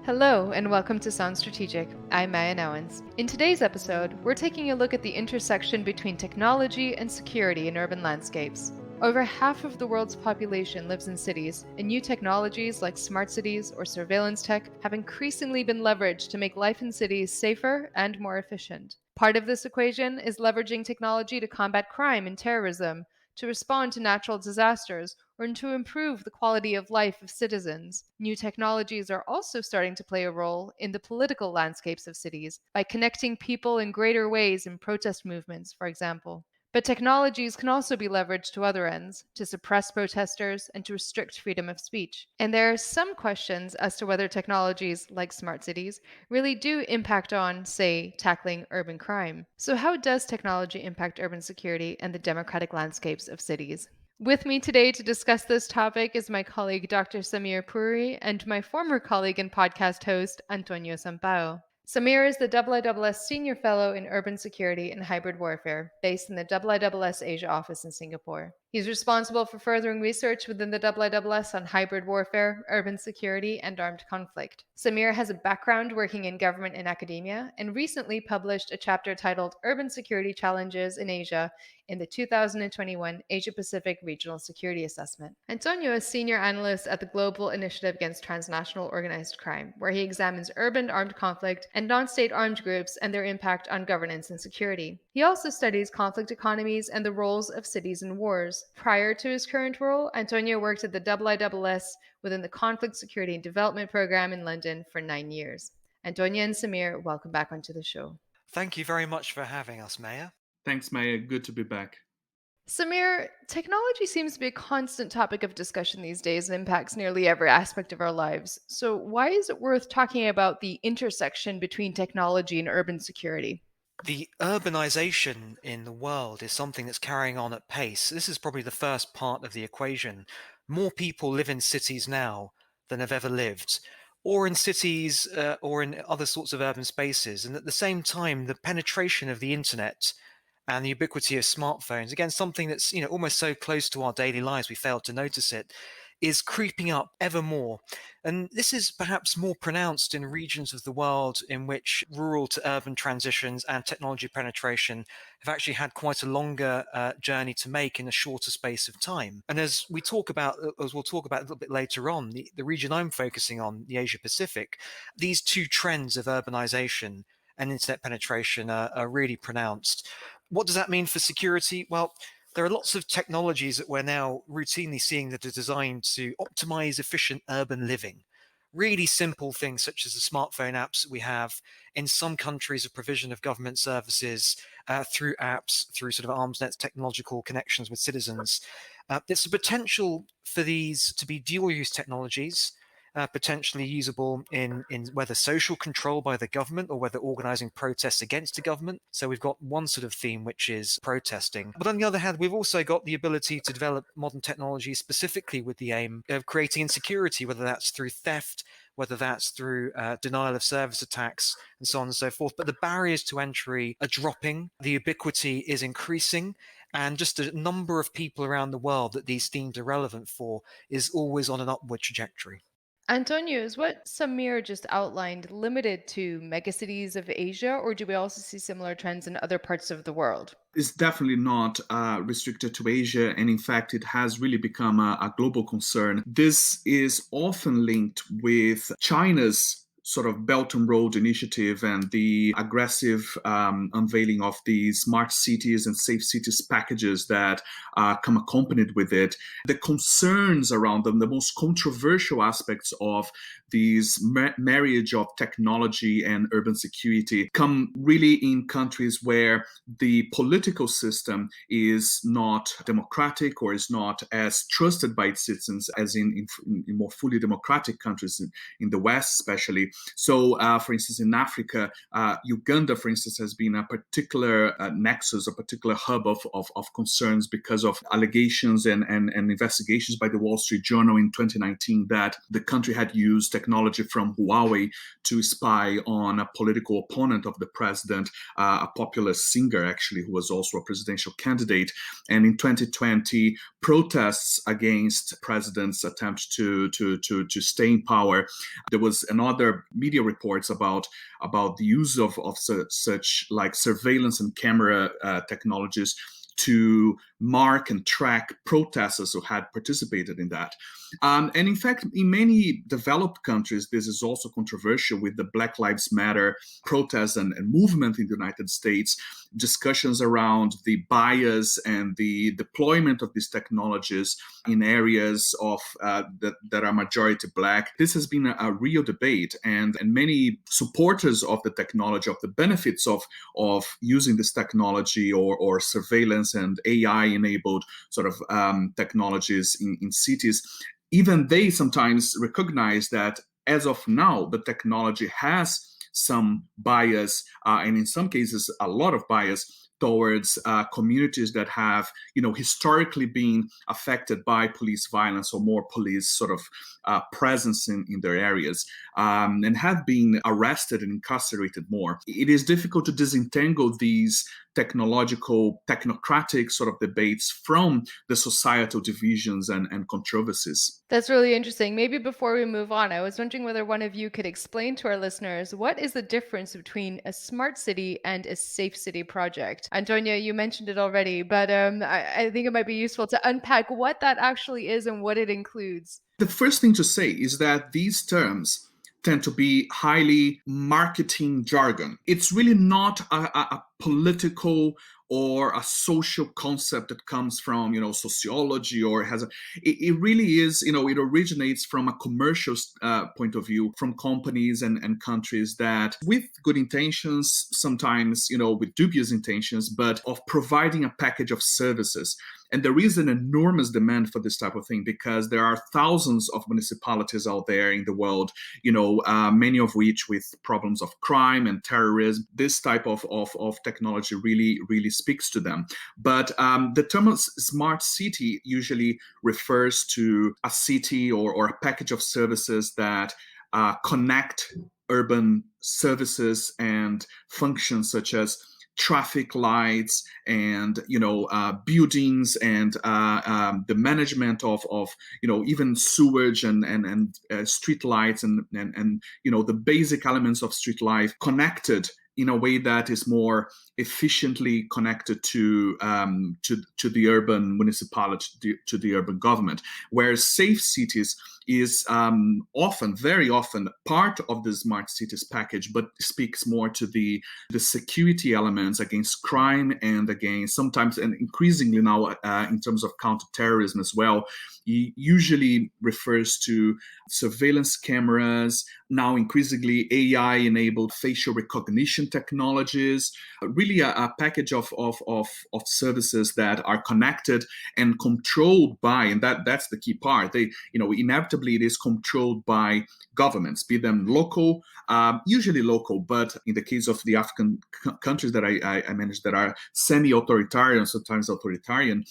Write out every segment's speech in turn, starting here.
Hello and welcome to Sound Strategic. I'm Maya Nouwens. In today's episode, we're taking a look at the intersection between technology and security in urban landscapes. Over half of the world's population lives in cities, and new technologies like smart cities or surveillance tech have increasingly been leveraged to make life in cities safer and more efficient. Part of this equation is leveraging technology to combat crime and terrorism, to respond to natural disasters, or to improve the quality of life of citizens. New technologies are also starting to play a role in the political landscapes of cities by connecting people in greater ways in protest movements, for example. But technologies can also be leveraged to other ends, to suppress protesters and to restrict freedom of speech. And there are some questions as to whether technologies, like smart cities, really do impact on, say, tackling urban crime. So, how does technology impact urban security and the democratic landscapes of cities? With me today to discuss this topic is my colleague Dr. Samir Puri and my former colleague and podcast host, Antônio Sampaio. Samir is the IISS Senior Fellow in Urban Security and Hybrid Warfare, based in the IISS Asia office in Singapore. He's responsible for furthering research within the IISS on hybrid warfare, urban security, and armed conflict. Samir has a background working in government and academia, and recently published a chapter titled Urban Security Challenges in Asia in the 2021 Asia-Pacific Regional Security Assessment. Antonio is Senior Analyst at the Global Initiative Against Transnational Organized Crime, where he examines urban armed conflict and non-state armed groups and their impact on governance and security. He also studies conflict economies and the roles of cities in wars. Prior to his current role, Antonio worked at the IISS within the Conflict Security and Development Program in London for 9 years. Antonio and Samir, welcome back onto the show. Thank you very much for having us, Maya. Thanks, Maya. Good to be back. Samir, technology seems to be a constant topic of discussion these days and impacts nearly every aspect of our lives. So, why is it worth talking about the intersection between technology and urban security? The urbanization in the world is something that's carrying on at pace. This is probably the first part of the equation. More people live in cities now than have ever lived, or in cities or in other sorts of urban spaces. And at the same time, the penetration of the internet and the ubiquity of smartphones, again, something that's almost so close to our daily lives we fail to notice it, is creeping up ever more. And this is perhaps more pronounced in regions of the world in which rural to urban transitions and technology penetration have actually had quite a longer journey to make in a shorter space of time. And as we'll talk about a little bit later on, the region I'm focusing on, the Asia Pacific, these two trends of urbanization and internet penetration are really pronounced. What does that mean for security? Well, there are lots of technologies that we're now routinely seeing that are designed to optimize efficient urban living. Really simple things such as the smartphone apps that we have in some countries, of provision of government services through apps, through sort of arm's length technological connections with citizens. There's the potential for these to be dual-use technologies, potentially usable in whether social control by the government or whether organizing protests against the government. So we've got one sort of theme, which is protesting. But on the other hand, we've also got the ability to develop modern technology specifically with the aim of creating insecurity, whether that's through theft, whether that's through denial of service attacks, and so on and so forth. But the barriers to entry are dropping, the ubiquity is increasing, and just a number of people around the world that these themes are relevant for is always on an upward trajectory. Antonio, is what Samir just outlined limited to megacities of Asia, or do we also see similar trends in other parts of the world? It's definitely not restricted to Asia, and in fact, it has really become a global concern. This is often linked with China's sort of Belt and Road initiative and the aggressive unveiling of the smart cities and safe cities packages that come accompanied with it. The concerns around them, the most controversial aspects of these marriage of technology and urban security come really in countries where the political system is not democratic or is not as trusted by its citizens as in more fully democratic countries in the West especially. So, for instance, in Africa, Uganda, for instance, has been a particular nexus, a particular hub of concerns because of allegations and investigations by the Wall Street Journal in 2019 that the country had used technology from Huawei to spy on a political opponent of the president, a popular singer, actually, who was also a presidential candidate. And in 2020, protests against president's attempt to stay in power. There was another are media reports about the use of such like surveillance and camera technologies to mark and track protesters who had participated in that. And in fact, in many developed countries, this is also controversial with the Black Lives Matter protests and movement in the United States, discussions around the bias and the deployment of these technologies in areas of that are majority Black. This has been a real debate, and many supporters of the technology, of the benefits of using this technology or surveillance and AI-enabled sort of technologies in cities, even they sometimes recognize that as of now, the technology has some bias, and in some cases, a lot of bias towards communities that have, historically been affected by police violence or more police sort of presence in their areas, and have been arrested and incarcerated more. It is difficult to disentangle these technocratic sort of debates from the societal divisions and controversies. That's really interesting. Maybe before we move on, I was wondering whether one of you could explain to our listeners what is the difference between a smart city and a safe city project. Antonio, you mentioned it already, but I think it might be useful to unpack what that actually is and what it includes. The first thing to say is that these terms tend to be highly marketing jargon. It's really not a political or a social concept that comes from, sociology, or it really is, it originates from a commercial point of view, from companies and countries that, with good intentions, sometimes, with dubious intentions, but of providing a package of services. And there is an enormous demand for this type of thing because there are thousands of municipalities out there in the world, many of which with problems of crime and terrorism. This type of technology really speaks to them. But the term smart city usually refers to a city or a package of services that connect urban services and functions such as traffic lights and buildings and the management of even sewage and street lights and the basic elements of street life connected in a way that is more efficiently connected to the urban municipality, to the urban government. Whereas safe cities is very often part of the smart cities package, but speaks more to the security elements against crime and against sometimes and increasingly now in terms of counterterrorism as well. It usually refers to surveillance cameras, now increasingly AI-enabled facial recognition technologies, really a package of services that are connected and controlled by, and that's the key part. Inevitably it is controlled by governments, be them local, usually local, but in the case of the African countries that I manage that are semi-authoritarian, sometimes authoritarian,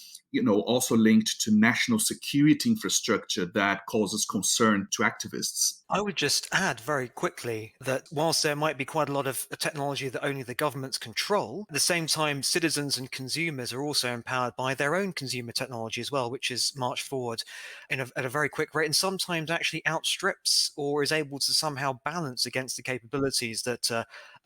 also linked to national security infrastructure that causes concern to activists. I would just add very quickly that whilst there might be quite a lot of technology that only the governments control, at the same time, citizens and consumers are also empowered by their own consumer technology as well, which is marched forward at a very quick rate and sometimes actually outstrips or is able to somehow balance against the capabilities that are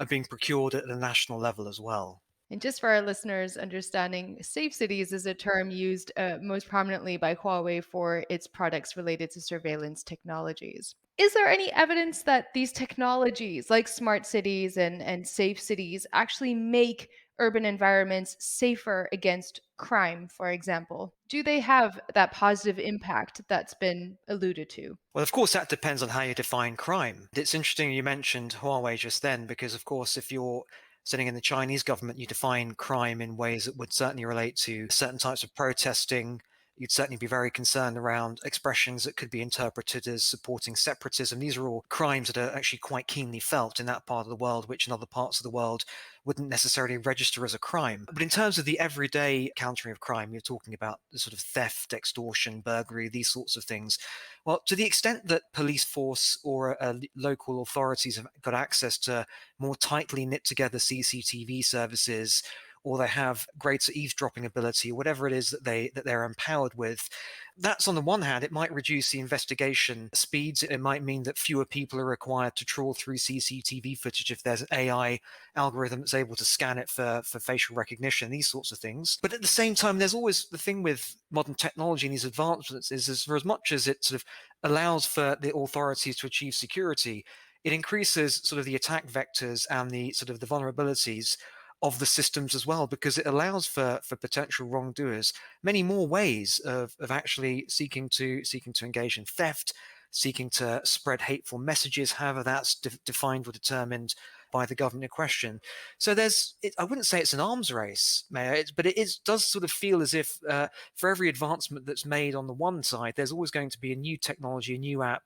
being procured at the national level as well. And just for our listeners' understanding, safe cities is a term used most prominently by Huawei for its products related to surveillance technologies. Is there any evidence that these technologies, like smart cities and safe cities, actually make urban environments safer against crime, for example? Do they have that positive impact that's been alluded to? Well, of course, that depends on how you define crime. It's interesting you mentioned Huawei just then, because, of course, if you're sitting in the Chinese government, you define crime in ways that would certainly relate to certain types of protesting. You'd certainly be very concerned around expressions that could be interpreted as supporting separatism. These are all crimes that are actually quite keenly felt in that part of the world, which in other parts of the world wouldn't necessarily register as a crime. But in terms of the everyday countering of crime, you're talking about the sort of theft, extortion, burglary, these sorts of things. Well, to the extent that police force or local authorities have got access to more tightly knit together CCTV services, or they have greater eavesdropping ability, whatever it is that they're empowered with. That's on the one hand, it might reduce the investigation speeds. It might mean that fewer people are required to trawl through CCTV footage if there's an AI algorithm that's able to scan it for facial recognition, these sorts of things. But at the same time, there's always the thing with modern technology and these advancements is for as much as it sort of allows for the authorities to achieve security, it increases sort of the attack vectors and the sort of the vulnerabilities of the systems as well, because it allows for potential wrongdoers many more ways of actually seeking to engage in theft, seeking to spread hateful messages, however that's defined or determined by the government in question. So I wouldn't say it's an arms race, Mayor, but it does sort of feel as if for every advancement that's made on the one side, there's always going to be a new technology, a new app,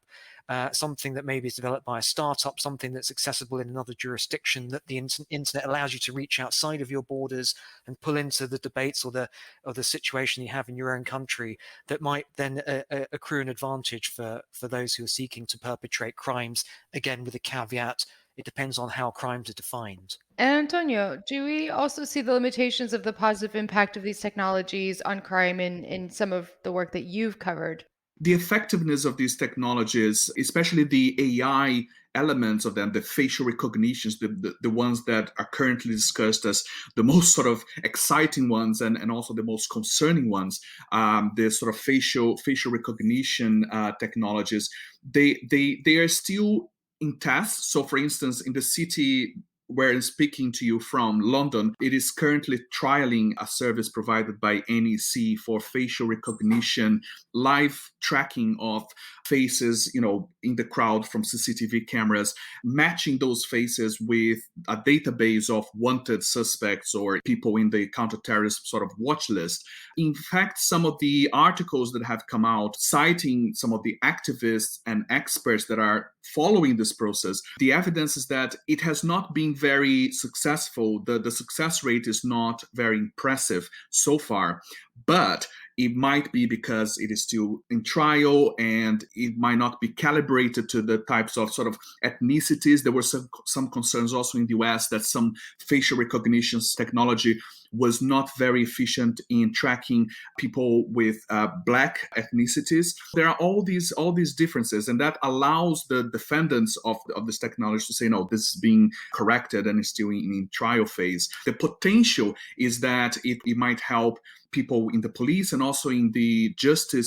something that maybe is developed by a startup, something that's accessible in another jurisdiction, that the internet allows you to reach outside of your borders and pull into the debates or the situation you have in your own country, that might then accrue an advantage for those who are seeking to perpetrate crimes, again with a caveat. It depends on how crimes are defined. And Antonio, do we also see the limitations of the positive impact of these technologies on crime in some of the work that you've covered? The effectiveness of these technologies, especially the AI elements of them, the facial recognitions, the ones that are currently discussed as the most sort of exciting ones and also the most concerning ones, the sort of facial recognition technologies, they are still in tests. So, for instance, in the city where I'm speaking to you from, London, it is currently trialing a service provided by NEC for facial recognition, live tracking of faces, in the crowd from CCTV cameras, matching those faces with a database of wanted suspects or people in the counter-terrorist sort of watch list. In fact, some of the articles that have come out citing some of the activists and experts that are following this process, the evidence is that it has not been very successful. The success rate is not very impressive so far, but it might be because it is still in trial and it might not be calibrated to the types of sort of ethnicities. There were some concerns also in the US that some facial recognition technology was not very efficient in tracking people with Black ethnicities. There are all these differences, and that allows the defendants of this technology to say, no, this is being corrected and is still in trial phase. The potential is that it might help people in the police and also in the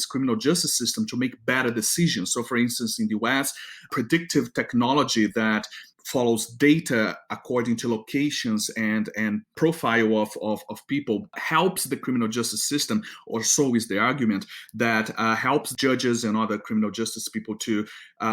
criminal justice system to make better decisions. So, for instance, in the US, predictive technology that follows data according to locations and profile of people helps the criminal justice system, or so is the argument, that helps judges and other criminal justice people to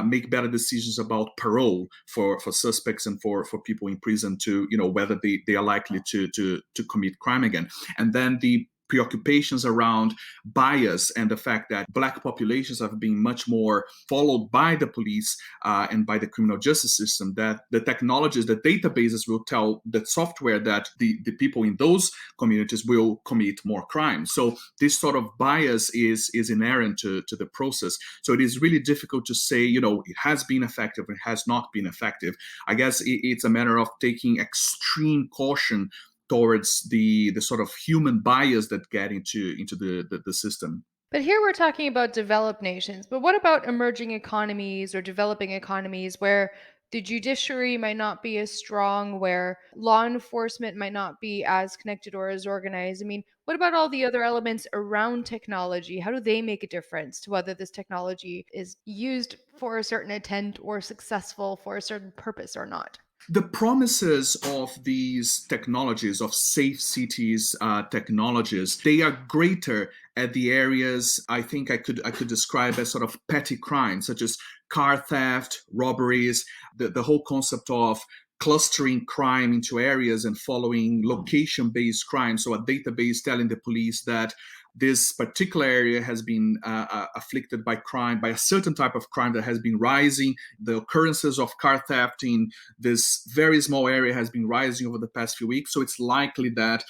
make better decisions about parole for suspects and for people in prison, to whether they are likely to commit crime again. And then the preoccupations around bias and the fact that Black populations have been much more followed by the police and by the criminal justice system, that the technologies, the databases will tell the software that the people in those communities will commit more crime. So this sort of bias is inherent to the process. So it is really difficult to say, it has been effective, it has not been effective. I guess it's a matter of taking extreme caution towards the sort of human bias that get into the system. But here we're talking about developed nations. But what about emerging economies or developing economies where the judiciary might not be as strong, where law enforcement might not be as connected or as organized? I mean, what about all the other elements around technology? How do they make a difference to whether this technology is used for a certain intent or successful for a certain purpose or not? The promises of these technologies, of safe cities technologies, they are greater at the areas I think I could describe as sort of petty crimes, such as car theft, robberies, the whole concept of clustering crime into areas and following location-based crime. So a database telling the police that this particular area has been afflicted by crime, by a certain type of crime that has been rising. The occurrences of car theft in this very small area has been rising over the past few weeks. So it's likely that,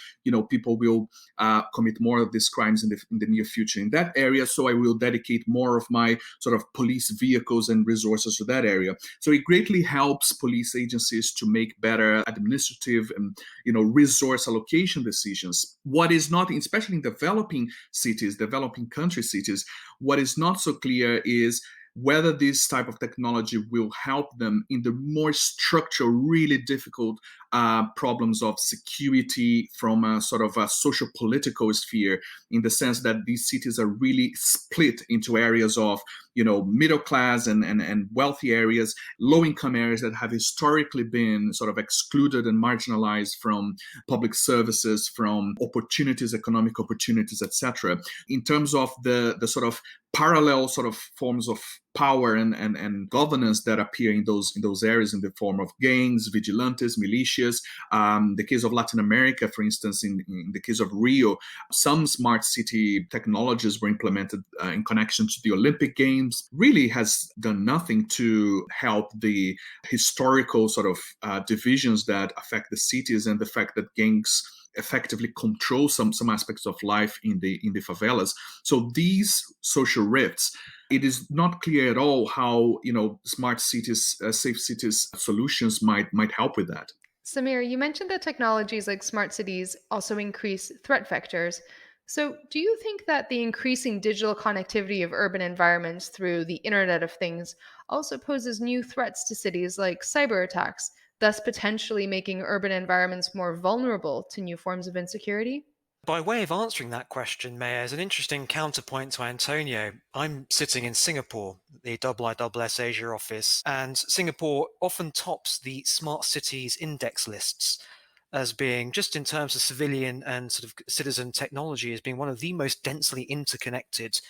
people will commit more of these crimes in the near future in that area. So I will dedicate more of my sort of police vehicles and resources to that area. So it greatly helps police agencies to make better administrative and, resource allocation decisions. What is not, especially in developing cities, developing country cities, what is not so clear is whether this type of technology will help them in the more structural, really difficult problems of security from a sort of a social political sphere, in the sense that these cities are really split into areas of, middle class and wealthy areas, low income areas that have historically been sort of excluded and marginalized from public services, from opportunities, economic opportunities, etc. In terms of the sort of parallel sort of forms of power and governance that appear in those areas in the form of gangs, vigilantes, militias. The case of Latin America, for instance, in the case of Rio, some smart city technologies were implemented in connection to the Olympic Games, really has done nothing to help the historical sort of divisions that affect the cities, and the fact that gangs effectively control some aspects of life in the favelas. So these social rifts, it is not clear at all how smart cities, safe cities solutions might help with that. Samir, you mentioned that technologies like smart cities also increase threat vectors. So, do you think that the increasing digital connectivity of urban environments through the Internet of Things also poses new threats to cities like cyberattacks, thus potentially making urban environments more vulnerable to new forms of insecurity? By way of answering that question, Mayor, as an interesting counterpoint to Antonio, I'm sitting in Singapore, the IISS Asia office, and Singapore often tops the smart cities index lists as being, just in terms of civilian and sort of citizen technology, as being one of the most densely interconnected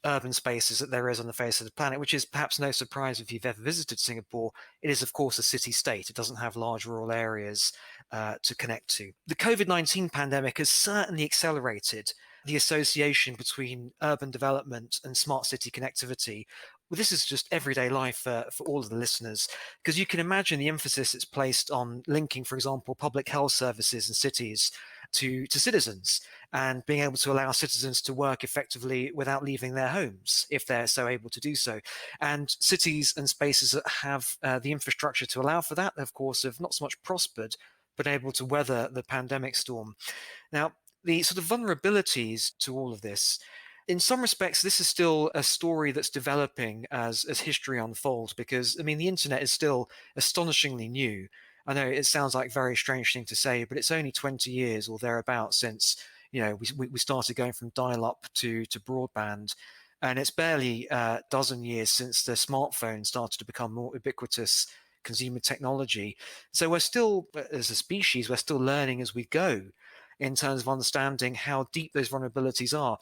urban spaces that there is on the face of the planet, which is perhaps no surprise if you've ever visited Singapore. It is, of course, a city-state. It doesn't have large rural areas to connect to. The COVID-19 pandemic has certainly accelerated the association between urban development and smart city connectivity. Well, this is just everyday life for all of the listeners, because you can imagine the emphasis it's placed on linking, for example, public health services in cities to citizens, and being able to allow citizens to work effectively without leaving their homes, if they're so able to do so. And cities and spaces that have the infrastructure to allow for that, of course, have not so much prospered, but able to weather the pandemic storm. Now, the sort of vulnerabilities to all of this, in some respects, this is still a story that's developing as history unfolds, because, I mean, the internet is still astonishingly new. I know it sounds like a very strange thing to say, but it's only 20 years or thereabouts since we started going from dial-up to broadband, and it's barely a dozen years since the smartphone started to become more ubiquitous consumer technology. So we're still, as a species, we're still learning as we go in terms of understanding how deep those vulnerabilities are.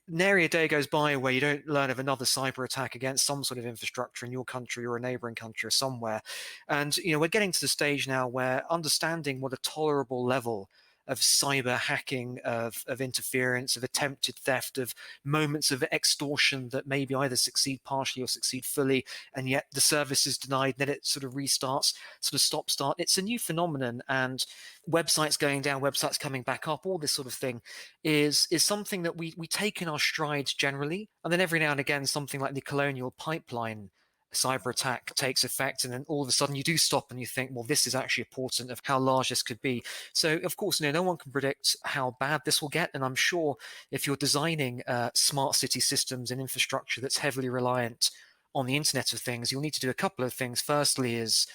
Nary a day goes by where you don't learn of another cyber attack against some sort of infrastructure in your country or a neighboring country or somewhere. And we're getting to the stage now where understanding what a tolerable level of cyber hacking, of interference, of attempted theft, of moments of extortion that maybe either succeed partially or succeed fully, and yet the service is denied, then it sort of restarts, sort of stop-start. It's a new phenomenon, and websites going down, websites coming back up, all this sort of thing is something that we take in our strides generally, and then every now and again something like the Colonial Pipeline cyber attack takes effect, and then all of a sudden you do stop and you think, well, this is actually a portent of how large this could be. So of course, no one can predict how bad this will get, and I'm sure if you're designing smart city systems and infrastructure that's heavily reliant on the Internet of Things, you'll need to do a couple of things. Firstly is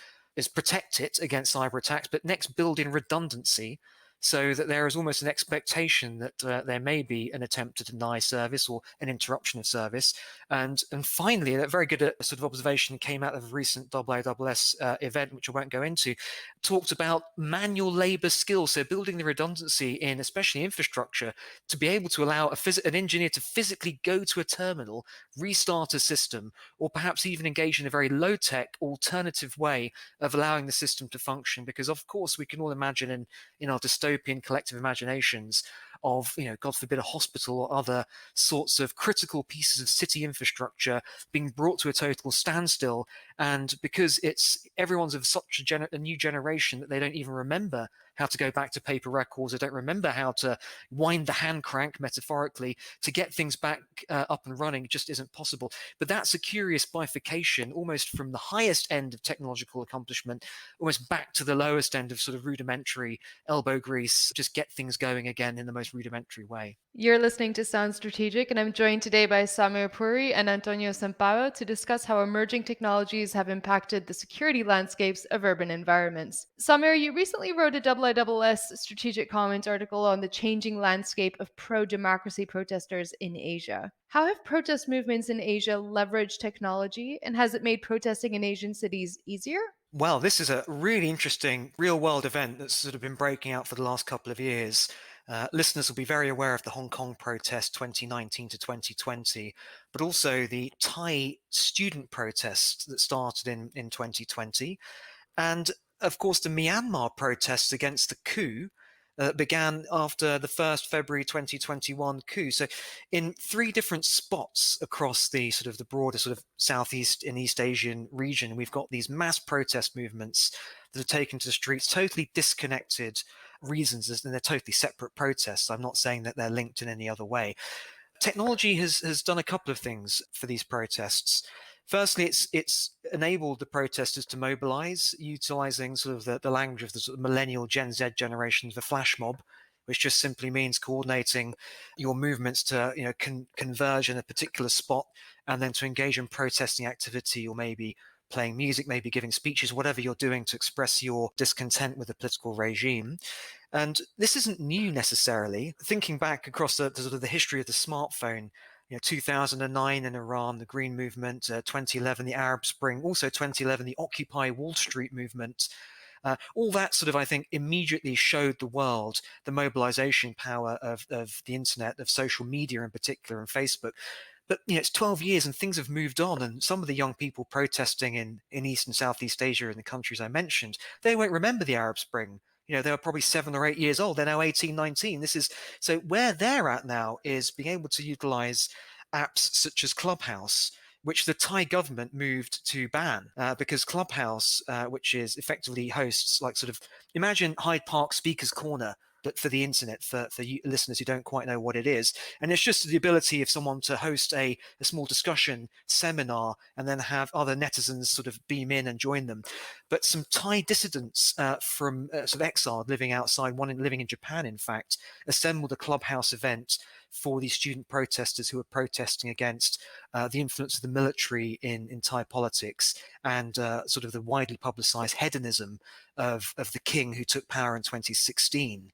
protect it against cyber attacks, but next build in redundancy, so that there is almost an expectation that there may be an attempt to deny service or an interruption of service. And finally, a very good sort of observation came out of a recent IISS event, which I won't go into, talked about manual labor skills. So building the redundancy in especially infrastructure to be able to allow an engineer to physically go to a terminal, restart a system, or perhaps even engage in a very low-tech alternative way of allowing the system to function. Because of course we can all imagine in our dystopian dystopian collective imaginations of, God forbid, a hospital or other sorts of critical pieces of city infrastructure being brought to a total standstill. And because everyone's of such a new generation that they don't even remember how to go back to paper records, they don't remember how to wind the hand crank, metaphorically, to get things back up and running. It just isn't possible. But that's a curious bifurcation, almost from the highest end of technological accomplishment, almost back to the lowest end of sort of rudimentary elbow grease, just get things going again in the most rudimentary way. You're listening to Sound Strategic, and I'm joined today by Samir Puri and Antônio Sampaio to discuss how emerging technologies have impacted the security landscapes of urban environments. Samir, you recently wrote a IISS strategic comment article on the changing landscape of pro-democracy protesters in Asia. How have protest movements in Asia leveraged technology, and has it made protesting in Asian cities easier? Well, this is a really interesting real-world event that's sort of been breaking out for the last couple of years. Listeners will be very aware of the Hong Kong protest 2019 to 2020, but also the Thai student protests that started in 2020. And of course, the Myanmar protests against the coup began after the first February 2021 coup. So in 3 different spots across the sort of the broader sort of Southeast and East Asian region, we've got these mass protest movements that have taken to the streets, totally disconnected reasons, and they're totally separate protests. I'm not saying that they're linked in any other way. Technology has done a couple of things for these protests. Firstly, it's enabled the protesters to mobilize, utilizing sort of the language of the sort of millennial Gen Z generation, the flash mob, which just simply means coordinating your movements to converge in a particular spot and then to engage in protesting activity, or maybe playing music, maybe giving speeches, whatever you're doing to express your discontent with the political regime. And this isn't new necessarily. Thinking back across the sort of the history of the smartphone, 2009 in Iran, the Green Movement, 2011, the Arab Spring, also 2011, the Occupy Wall Street movement. All that sort of, I think, immediately showed the world the mobilization power of the internet, of social media in particular, and Facebook. But it's 12 years and things have moved on, and some of the young people protesting in East and Southeast Asia, in the countries I mentioned, they won't remember the Arab Spring. They were probably 7 or 8 years old. They're now 18, 19. So where they're at now is being able to utilize apps such as Clubhouse, which the Thai government moved to ban because Clubhouse, which is effectively hosts like sort of, imagine Hyde Park Speaker's Corner, but for the internet, for you listeners who don't quite know what it is. And it's just the ability of someone to host a small discussion seminar and then have other netizens sort of beam in and join them. But some Thai dissidents from sort of exiled, living outside, one living in Japan, in fact, assembled a Clubhouse event for these student protesters who were protesting against the influence of the military in Thai politics and sort of the widely publicized hedonism of the king who took power in 2016.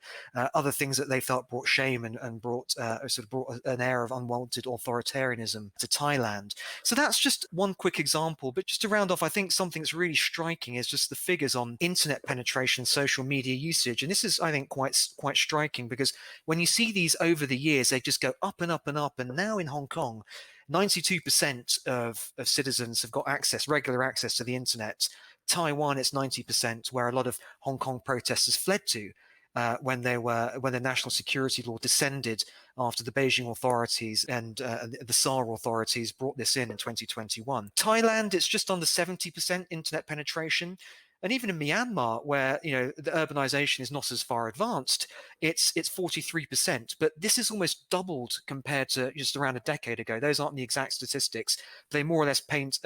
Other things that they felt brought shame and brought an air of unwanted authoritarianism to Thailand. So that's just one quick example. But just to round off, I think something that's really striking is just the figures on internet penetration, social media usage. And this is, I think, quite striking, because when you see these over the years, they just go up and up and up. And now in Hong Kong, 92% of citizens have got regular access to the internet. Taiwan, it's 90%, where a lot of Hong Kong protesters fled to when the national security law descended after the Beijing authorities and the SAR authorities brought this in 2021. Thailand, it's just under 70% internet penetration. And even in Myanmar, where the urbanization is not as far advanced, it's 43%. But this is almost doubled compared to just around a decade ago. Those aren't the exact statistics. They more or less paint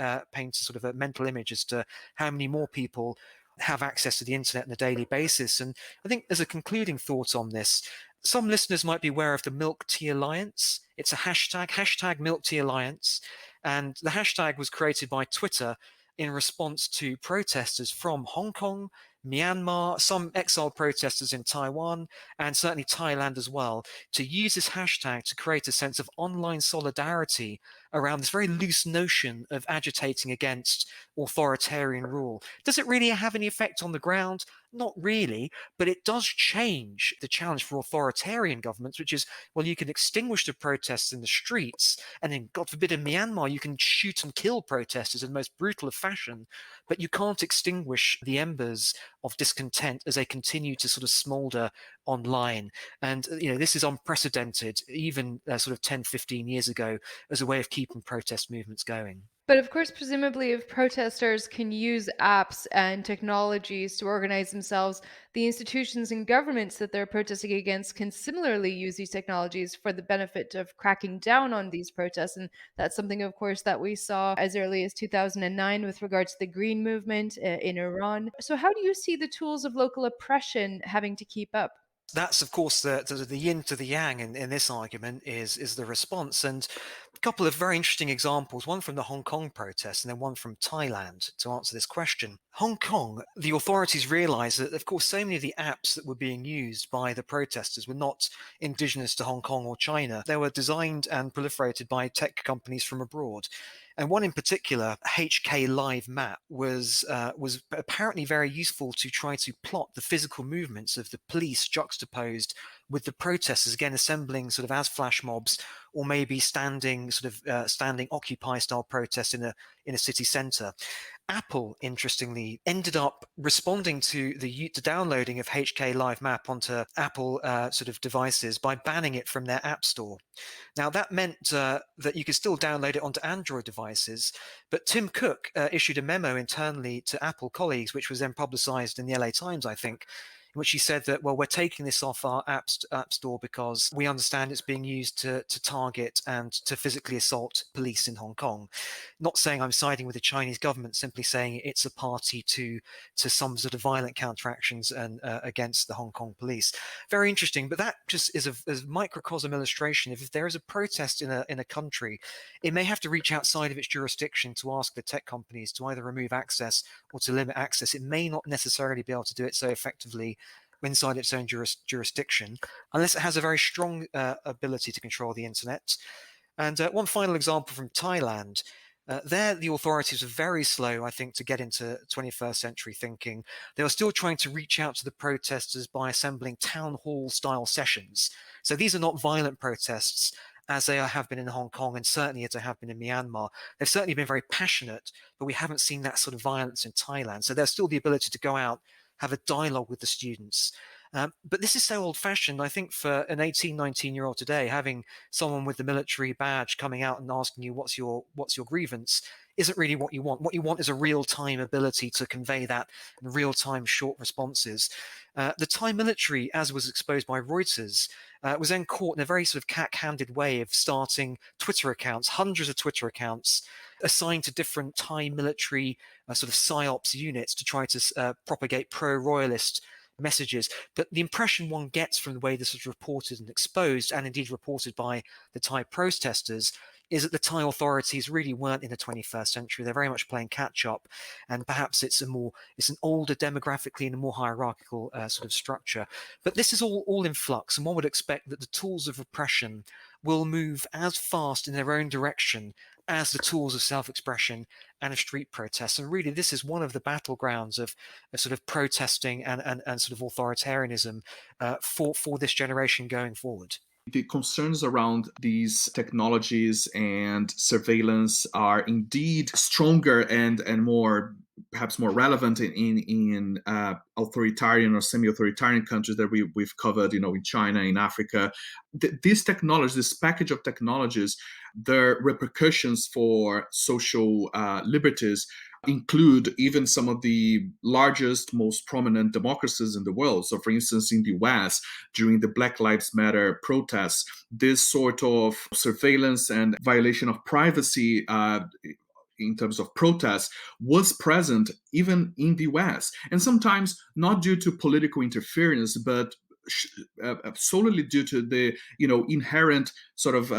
sort of a mental image as to how many more people have access to the internet on a daily basis. And I think as a concluding thought on this, some listeners might be aware of the Milk Tea Alliance. It's a hashtag Milk Tea Alliance. And the hashtag was created by Twitter in response to protesters from Hong Kong, Myanmar, some exiled protesters in Taiwan, and certainly Thailand as well, to use this hashtag to create a sense of online solidarity around this very loose notion of agitating against authoritarian rule. Does it really have any effect on the ground? Not really, but it does change the challenge for authoritarian governments, which is, well, you can extinguish the protests in the streets, and then, God forbid, in Myanmar, you can shoot and kill protesters in the most brutal of fashion, but you can't extinguish the embers of discontent as they continue to sort of smolder online. And, this is unprecedented, even sort of 10, 15 years ago, as a way of keeping protest movements going. But of course, presumably, if protesters can use apps and technologies to organize themselves, the institutions and governments that they're protesting against can similarly use these technologies for the benefit of cracking down on these protests. And that's something, of course, that we saw as early as 2009 with regards to the Green Movement in Iran. So, how do you see the tools of local oppression having to keep up? That's, of course, the yin to the yang in this argument is the response. And a couple of very interesting examples, one from the Hong Kong protests and then one from Thailand, to answer this question. Hong Kong, the authorities realized that, of course, so many of the apps that were being used by the protesters were not indigenous to Hong Kong or China. They were designed and proliferated by tech companies from abroad. And one in particular, HK Live Map, was apparently very useful to try to plot the physical movements of the police juxtaposed with the protesters, again assembling sort of as flash mobs, or maybe standing Occupy style protests in a city centre. Apple, interestingly, ended up responding to the downloading of HK Live Map onto Apple sort of devices by banning it from their app store. Now, that meant that you could still download it onto Android devices, but Tim Cook issued a memo internally to Apple colleagues, which was then publicized in the LA Times, I think, in which he said that, well, we're taking this off our app store because we understand it's being used to target and to physically assault police in Hong Kong. Not saying I'm siding with the Chinese government, simply saying it's a party to some sort of violent counteractions and against the Hong Kong police. Very interesting, but that just is a microcosm illustration. If there is a protest in a country, it may have to reach outside of its jurisdiction to ask the tech companies to either remove access or to limit access. It may not necessarily be able to do it so effectively inside its own jurisdiction, unless it has a very strong ability to control the internet. And one final example from Thailand. There, the authorities were very slow, I think, to get into 21st century thinking. They were still trying to reach out to the protesters by assembling town hall style sessions. So these are not violent protests as they have been in Hong Kong, and certainly as they have been in Myanmar. They've certainly been very passionate, but we haven't seen that sort of violence in Thailand. So there's still the ability to go out, have a dialogue with the students. But this is so old-fashioned. I think for an 18, 19-year-old today, having someone with the military badge coming out and asking you what's your grievance isn't really what you want. What you want is a real-time ability to convey that in real-time short responses. The Thai military, as was exposed by Reuters, was then caught in a very sort of cat-handed way of starting Twitter accounts, hundreds of Twitter accounts assigned to different Thai military sort of psyops units to try to propagate pro-royalist messages. But the impression one gets from the way this was reported and exposed, and indeed reported by the Thai protesters, is that the Thai authorities really weren't in the 21st century. They're very much playing catch up, and perhaps it's an older demographically and a more hierarchical sort of structure. But this is all in flux, and one would expect that the tools of repression will move as fast in their own direction as the tools of self-expression and of street protests. And really, this is one of the battlegrounds of sort of protesting and sort of authoritarianism for this generation going forward. The concerns around these technologies and surveillance are indeed stronger and perhaps more relevant in authoritarian or semi-authoritarian countries that we've covered, in China, in Africa. These technologies, this package of technologies, their repercussions for social liberties include even some of the largest, most prominent democracies in the world. So, for instance, in the US, during the Black Lives Matter protests, this sort of surveillance and violation of privacy in terms of protests was present even in the US. And sometimes not due to political interference, but solely due to the inherent sort of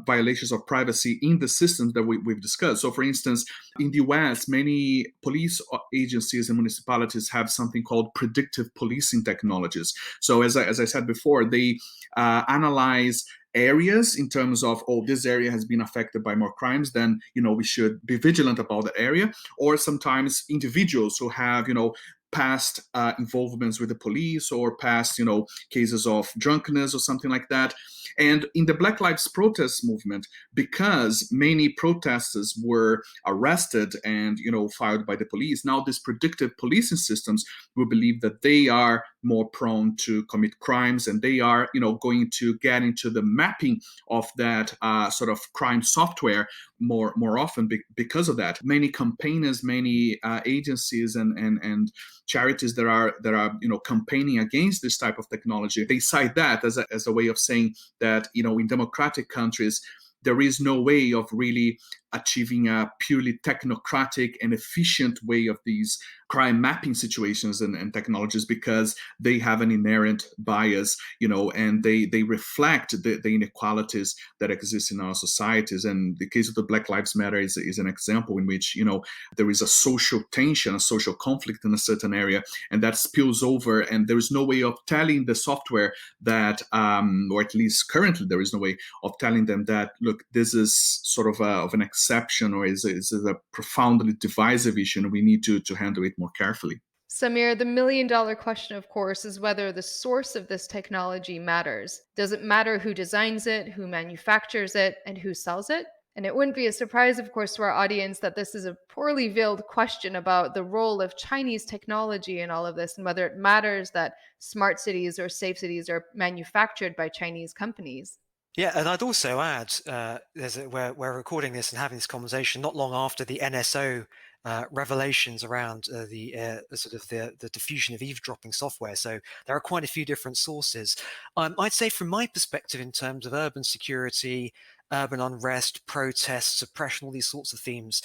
violations of privacy in the systems that we've discussed. So, for instance, in the US, many police agencies and municipalities have something called predictive policing technologies. So, as I said before, they analyze areas in terms of, this area has been affected by more crimes, then we should be vigilant about the area. Or sometimes individuals who have past involvements with the police or past, cases of drunkenness or something like that. And in the Black Lives Protest movement, because many protesters were arrested and, fired by the police, now these predictive policing systems, we believe that they are more prone to commit crimes, and they are, going to get into the mapping of that sort of crime software more often because of that. Many campaigners, many agencies and charities that are campaigning against this type of technology, they cite that as a way of saying that in democratic countries there is no way of really achieving a purely technocratic and efficient way of these crime mapping situations and technologies, because they have an inherent bias, and they reflect the inequalities that exist in our societies. And the case of the Black Lives Matter is an example in which, there is a social tension, a social conflict in a certain area, and that spills over, and there is no way of telling the software that, or at least currently there is no way of telling them that, look, this is sort of an exception, or is a profoundly divisive issue, and we need to handle it more carefully. Samir, the million-dollar question, of course, is whether the source of this technology matters. Does it matter who designs it, who manufactures it, and who sells it? And it wouldn't be a surprise, of course, to our audience that this is a poorly veiled question about the role of Chinese technology in all of this, and whether it matters that smart cities or safe cities are manufactured by Chinese companies. Yeah, and I'd also add, we're recording this and having this conversation not long after the NSO revelations around the diffusion of eavesdropping software. So there are quite a few different sources. I'd say from my perspective, in terms of urban security, urban unrest, protests, suppression, all these sorts of themes,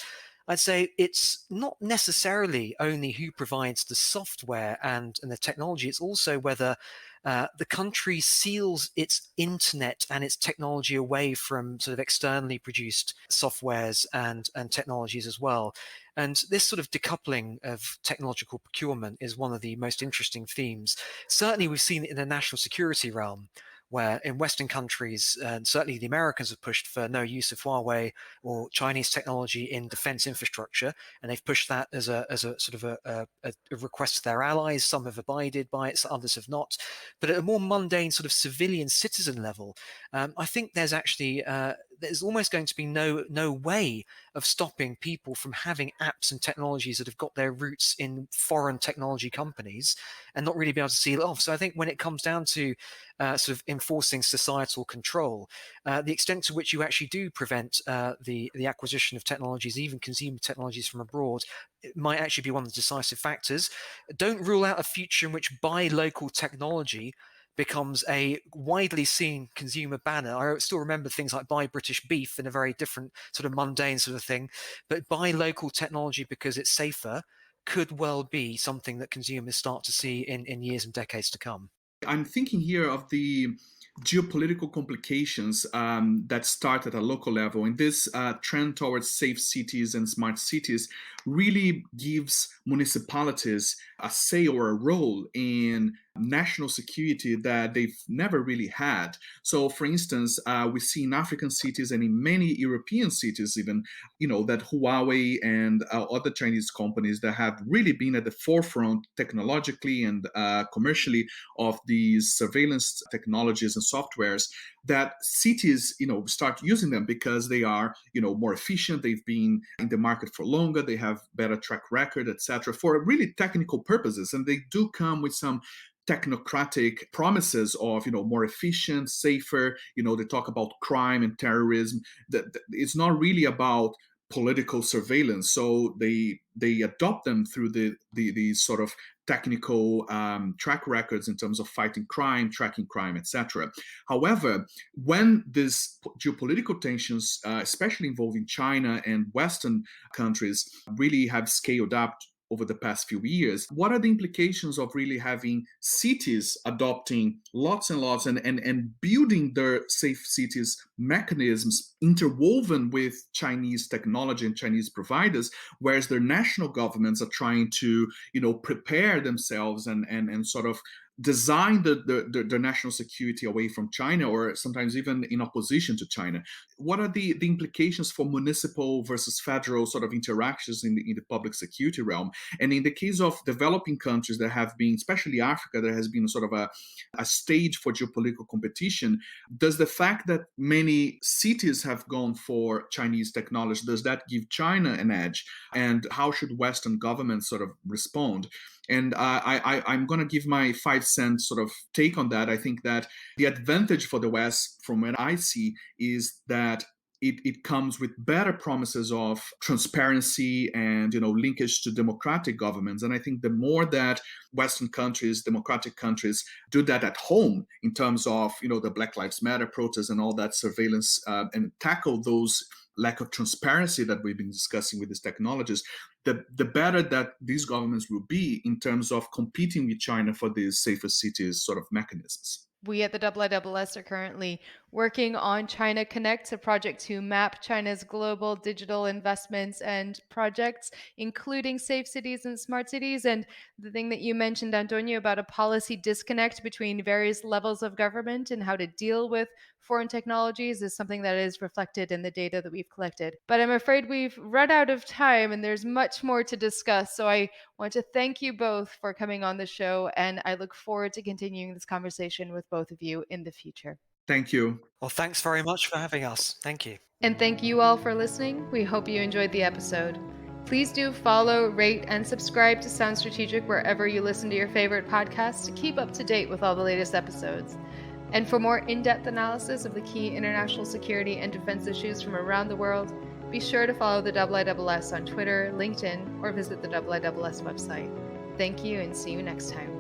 I'd say it's not necessarily only who provides the software and the technology. It's also whether the country seals its internet and its technology away from sort of externally produced softwares and technologies as well. And this sort of decoupling of technological procurement is one of the most interesting themes. Certainly, we've seen it in the national security realm, where in Western countries, and certainly the Americans have pushed for no use of Huawei or Chinese technology in defense infrastructure, and they've pushed that as a sort of a request to their allies. Some have abided by it, others have not. But at a more mundane sort of civilian citizen level, I think there's actually there's almost going to be no way of stopping people from having apps and technologies that have got their roots in foreign technology companies and not really be able to seal it off. So I think when it comes down to sort of enforcing societal control, the extent to which you actually do prevent the acquisition of technologies, even consumer technologies from abroad, it might actually be one of the decisive factors. Don't rule out a future in which buy local technology becomes a widely seen consumer banner. I still remember things like buy British beef in a very different sort of mundane sort of thing, but buy local technology because it's safer could well be something that consumers start to see in years and decades to come. I'm thinking here of the geopolitical complications that start at a local level, and this trend towards safe cities and smart cities really gives municipalities a say or a role in national security that they've never really had. So, for instance, we see in African cities and in many European cities even, that Huawei and other Chinese companies that have really been at the forefront technologically and commercially of these surveillance technologies and softwares, that cities, start using them because they are, more efficient. They've been in the market for longer. They have better track record, etc., for really technical purposes. And they do come with some technocratic promises of more efficient, safer. They talk about crime and terrorism. That it's not really about political surveillance. So they adopt them through the sort of technical track records in terms of fighting crime, tracking crime, etc. However, when these geopolitical tensions, especially involving China and Western countries, really have scaled up over the past few years, what are the implications of really having cities adopting lots and lots and building their safe cities mechanisms interwoven with Chinese technology and Chinese providers, whereas their national governments are trying to, prepare themselves and sort of design the national security away from China, or sometimes even in opposition to China. What are the implications for municipal versus federal sort of interactions in the public security realm? And in the case of developing countries that have been, especially Africa, there has been sort of a stage for geopolitical competition. Does the fact that many cities have gone for Chinese technology, does that give China an edge? And how should Western governments sort of respond? And I'm going to give my 5 cents sort of take on that. I think that the advantage for the West, from what I see, is that it comes with better promises of transparency and linkage to democratic governments. And I think the more that Western countries, democratic countries, do that at home in terms of the Black Lives Matter protests and all that surveillance, and tackle those lack of transparency that we've been discussing with these technologies, the better that these governments will be in terms of competing with China for these safer cities sort of mechanisms. We at the IISS are currently working on China Connect, a project to map China's global digital investments and projects, including safe cities and smart cities. And the thing that you mentioned, Antonio, about a policy disconnect between various levels of government and how to deal with foreign technologies is something that is reflected in the data that we've collected. But I'm afraid we've run out of time and there's much more to discuss. So I want to thank you both for coming on the show, and I look forward to continuing this conversation with both of you in the future. Thank you. Well, thanks very much for having us. Thank you. And thank you all for listening. We hope you enjoyed the episode. Please do follow, rate, and subscribe to Sound Strategic wherever you listen to your favorite podcasts to keep up to date with all the latest episodes. And for more in-depth analysis of the key international security and defense issues from around the world, be sure to follow the IISS on Twitter, LinkedIn, or visit the IISS website. Thank you and see you next time.